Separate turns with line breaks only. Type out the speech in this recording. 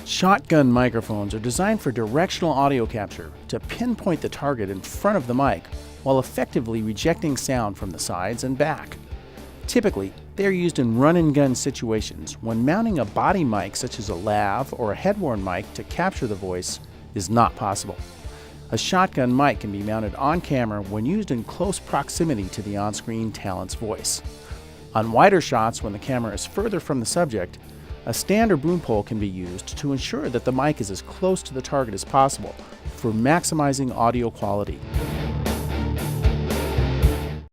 Shotgun microphones are designed for directional audio capture to pinpoint the target in front of the mic while effectively rejecting sound from the sides and back. Typically, they are used in run-and-gun situations when mounting a body mic such as a lav or a head-worn mic to capture the voice is not possible. A shotgun mic can be mounted on camera when used in close proximity to the on-screen talent's voice. On wider shots, when the camera is further from the subject, a stand or boom pole can be used to ensure that the mic is as close to the target as possible for maximizing audio quality.